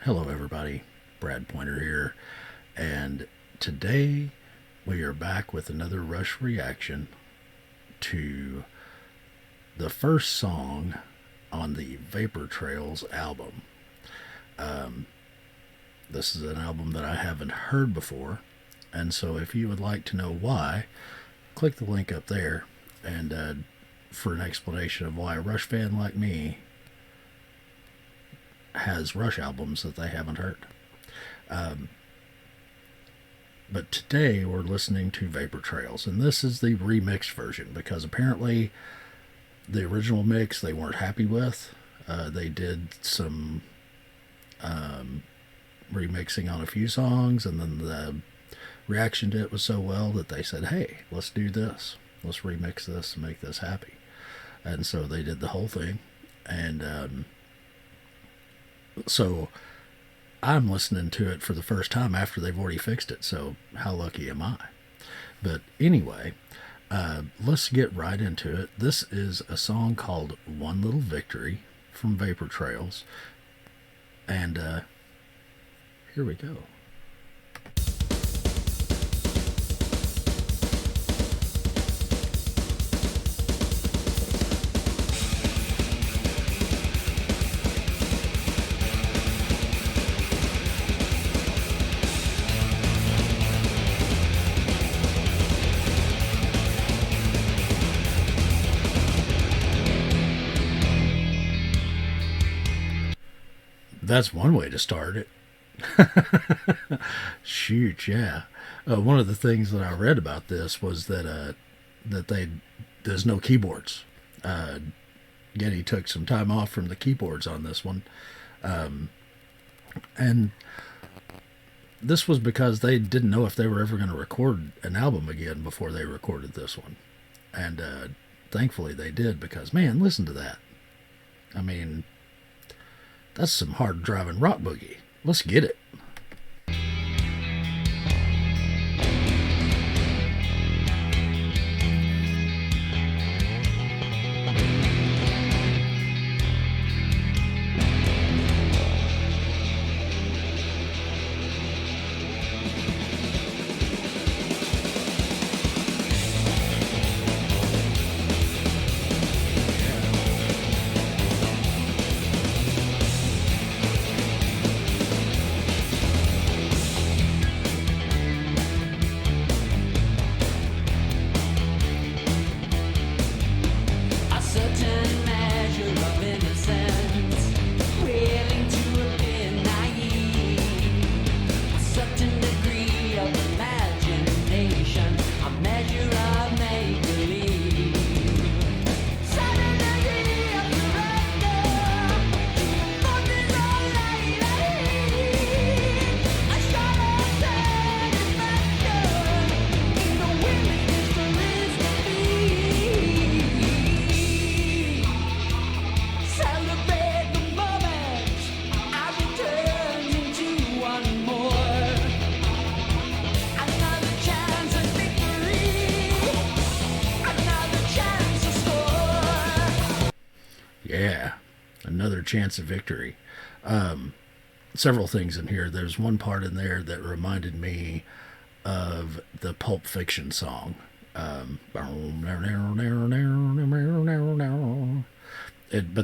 Hello, everybody. Brad Pointer here, and today we are back with another Rush reaction to the first song on the Vapor Trails album. Um, this is an album that I haven't heard before, and so if you would like to know why, click the link up there and for an explanation of why a Rush fan like me has Rush albums that they haven't heard. Um, but today we're listening to Vapor Trails, and this is the remixed version because apparently the original mix they weren't happy with. They did some remixing on a few songs, and then the reaction to it was so well that they said, hey, let's do this. Let's remix this and make this happy. And so they did the whole thing. And so I'm listening to it for the first time after they've already fixed it. So how lucky am I? But anyway, let's get right into it. This is a song called One Little Victory from Vapor Trails. And here we go. That's one way to start it. Shoot, yeah. One of the things that I read about this was that there's no keyboards. Getty took some time off from the keyboards on this one, and this was because they didn't know if they were ever going to record an album again before they recorded this one, and thankfully they did because man, listen to that. I mean, that's some hard driving rock boogie. Let's get it. Yeah, another chance of victory. Several things in here. There's one part in there that reminded me of the Pulp Fiction song. But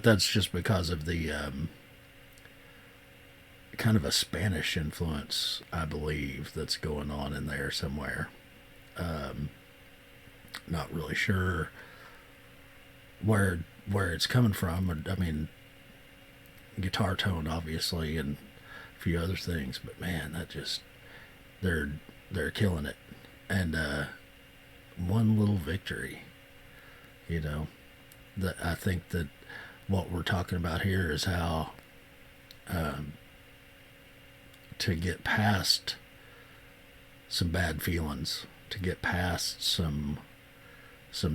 that's just because of the kind of a Spanish influence, I believe, that's going on in there somewhere. Not really sure where it's coming from. I mean, guitar tone, obviously, and a few other things. But man, that just they're killing it. And one little victory, you know. That I think that what we're talking about here is how to get past some bad feelings, to get past some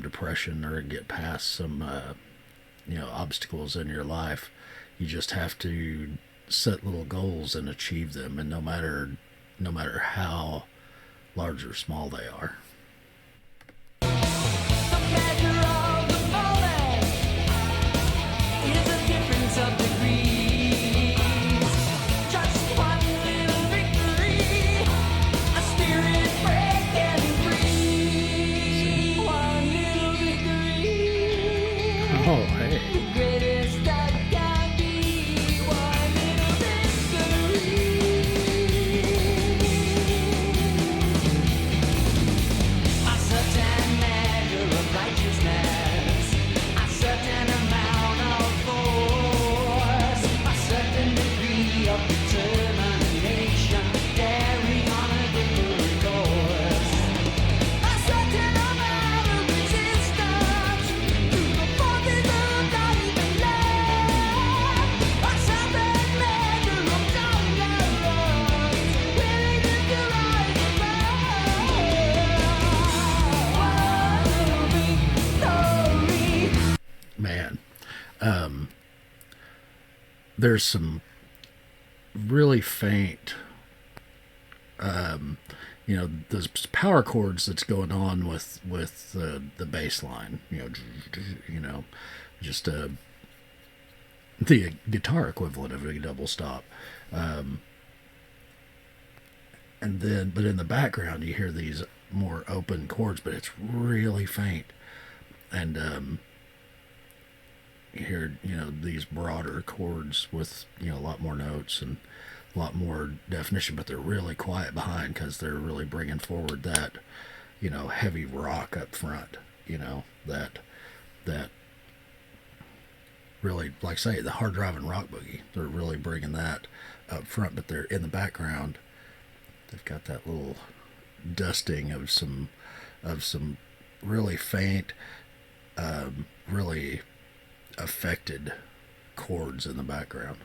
depression, or get past some obstacles in your life. You just have to set little goals and achieve them, and no matter how large or small they are. Of degrees, try there's some really faint, um, those power chords that's going on with the bass line. You know, just the guitar equivalent of a double stop. Um, and then, but in the background, you hear these more open chords, but it's really faint. And you hear, these broader chords with, a lot more notes and a lot more definition, but they're really quiet behind because they're really bringing forward that, heavy rock up front, that really, like I say, the hard driving rock boogie. They're really bringing that up front, but they're in the background. They've got that little dusting of some really faint, really affected chords in the background.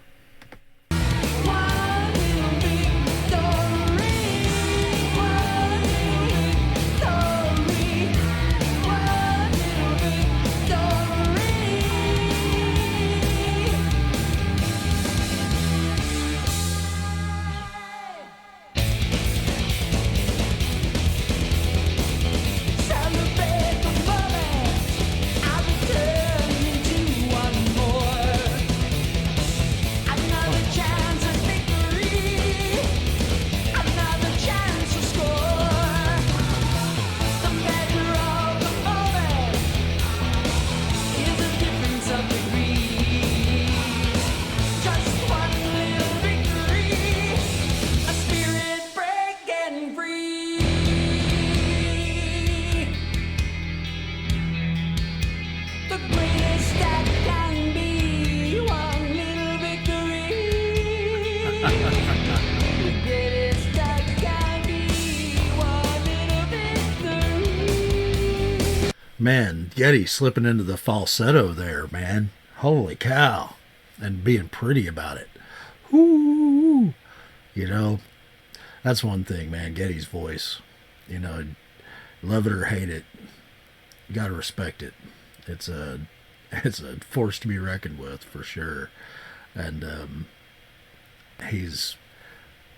Man, Getty slipping into the falsetto there, man. Holy cow. And being pretty about it. Ooh. That's one thing, man. Getty's voice. Love it or hate it. You gotta respect it. It's a force to be reckoned with for sure. And he's,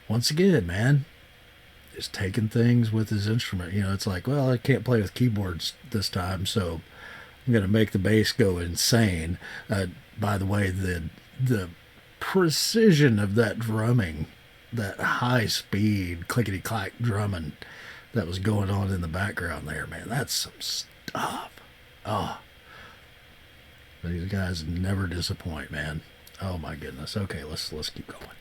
once again, man, is taking things with his instrument. It's like, well, I can't play with keyboards this time, so I'm going to make the bass go insane. By the way, the precision of that drumming, that high speed clickety clack drumming that was going on in the background there, man, that's some stuff. Oh, these guys never disappoint, man. Oh my goodness. Okay, let's keep going.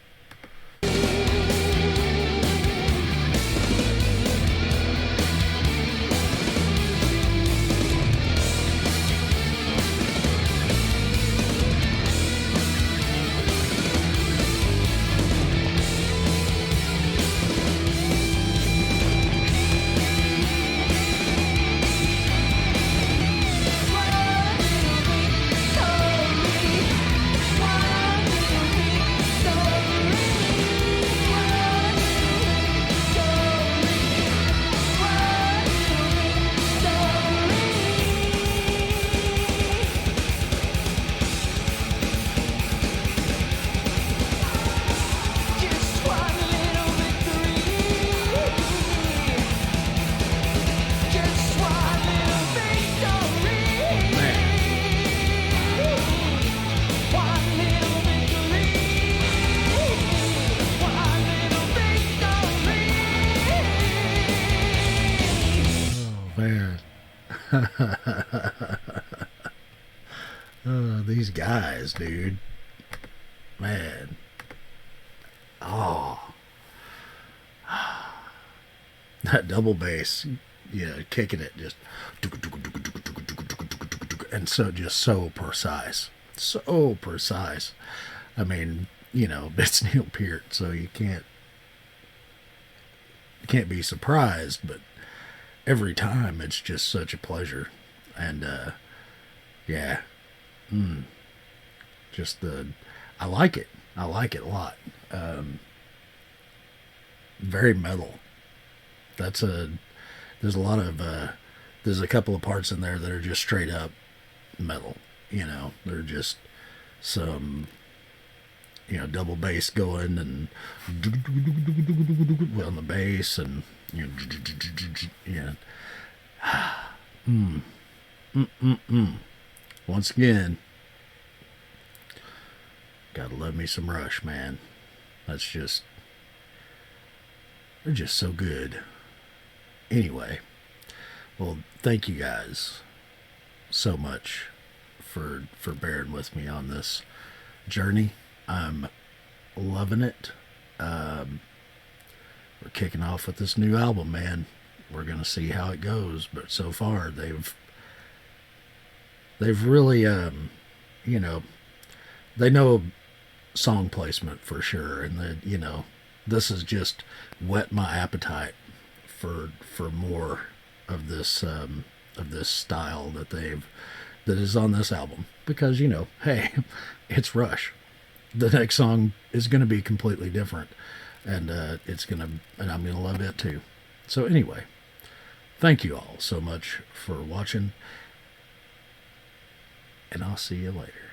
These guys, dude, man. Oh, that double bass, kicking it just, and so precise, so precise. I mean, it's Neil Peart, so you can't be surprised, but every time it's just such a pleasure. And yeah, just I like it a lot. Very metal. There's a lot of there's a couple of parts in there that are just straight up metal. They're just some double bass going and on the bass and once again, gotta love me some Rush, man. They're just so good. Anyway, well, thank you guys so much for bearing with me on this journey. I'm loving it. We're kicking off with this new album, man. We're gonna see how it goes, but so far they've really they know song placement for sure, and this has just whet my appetite for more of this style that is on this album, because hey, it's Rush. The next song is going to be completely different, and I'm gonna love it too. So anyway, thank you all so much for watching, and I'll see you later.